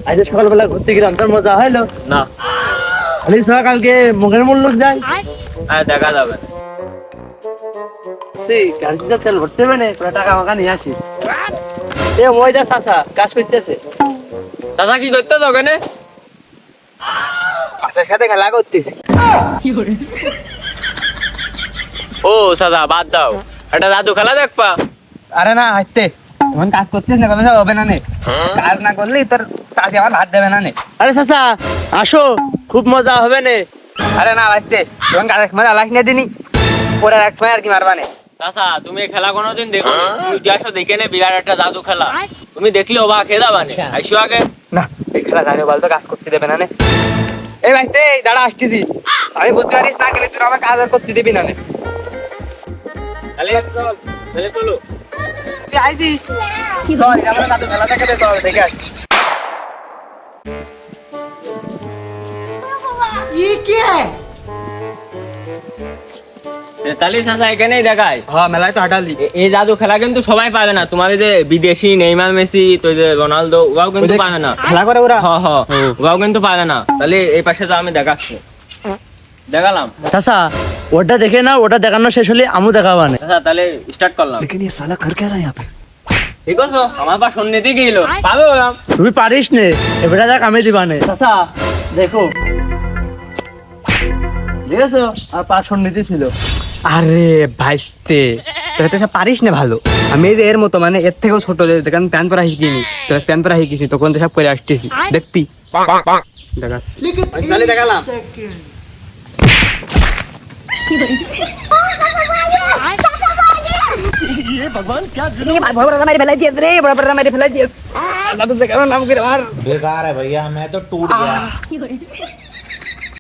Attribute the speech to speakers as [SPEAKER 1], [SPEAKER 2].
[SPEAKER 1] আজ সকালবেলা ঘুরতে গেলাম, তোর মজা হইলো
[SPEAKER 2] না।
[SPEAKER 1] খালি সকালকে মুখের মূল লোক যায়।
[SPEAKER 2] হ্যাঁ, দেখা যাবে।
[SPEAKER 1] গাড়িতে তেল ভরতে হবে না, পুরো টাকা মাকা নিয়ে আসি। এ ময়দা চাচা কাজ করতেছে।
[SPEAKER 2] চাচা কি করতে তো ওখানে?
[SPEAKER 1] আচ্ছা খেতে খেলা করতেছি।
[SPEAKER 2] ও চাচা বাদ দাও, একটা জাদু খেলা দেখবা।
[SPEAKER 1] আরে না হাঁটতে এখন কাজ করতেছ না, কথা হবে না নে। কাজ না করলে তোর চাচি আমার ভাত দেবে না নে। আরে চাচা আসো, খুব মজা হবে নে। আরে না ভাইতে তখন কাজ মজা লাগ না দিনি, পরে এক সময় আর কি মারবা নে।
[SPEAKER 2] চাচা তুমি এই খেলা কোনোদিন দেখো? তুমি যাসো দেখে নে, বিরাট একটা জাদু খেলা। তুমি দেখলে অবাক হয়ে যাবা নে। আইসো আগে।
[SPEAKER 1] না এই খেলা জানি বলতো কাজ করতে দেবে না নে। এই ভাইতে দাঁড়া আসতেছি, আমি বুঝতে পারিস না গেলে তুই আমার কাজ আর করতে দিবি না নে।
[SPEAKER 2] তাহলে চলো।
[SPEAKER 1] তুই আইছিস চল, আমরা দাদু খেলা দেখে দে, চল দেখে আসি।
[SPEAKER 2] তাহলে চাচা এখানেই দেখায়।
[SPEAKER 1] হ্যাঁ মেলায় তো হাঁটালি।
[SPEAKER 2] এই জাদু খেলা কিন্তু সবাই পাবে না। তোমার এই যে বিদেশি নেইমার মেসি, তো যে রোনালদো, ওরাও কিন্তু পাবে না।
[SPEAKER 1] খেলা করে ওরা।
[SPEAKER 2] ওরাও কিন্তু পাবে না। তাহলে এই পাশে তো আমি দেখাচ্ছি, দেখালাম।
[SPEAKER 1] চাচা ওটা দেখে না, ওটা দেখানো শেষ হলে আমু দেখাবা না।
[SPEAKER 2] আচ্ছা তাহলে স্টার্ট করলাম।
[SPEAKER 1] लेकिन ये साला कर क्या रहा है यहाँ पे?
[SPEAKER 2] ঠিক আছে, আমার পা সন্ন্যতি গেল পাবে ওরাম।
[SPEAKER 1] তুমি পারিস নে, এবারে দেখ আমি দিবা নে। চাচা দেখো দেখেছো আর 500 নীতি ছিল।
[SPEAKER 3] আরে ভাইস্তে তোরা তো সব পারিস না ভালো। আমি এই যে এর মতো মানে এর থেকেও ছোট, দেখেন প্যান পরা শিখিনি, তোরা প্যান পরা শিখিস তখন তো সব করে আসতেছি দেখবি। দেখাস তাহলে দেখালাম।
[SPEAKER 4] बेकार है भैया, मैं तो टूट गया।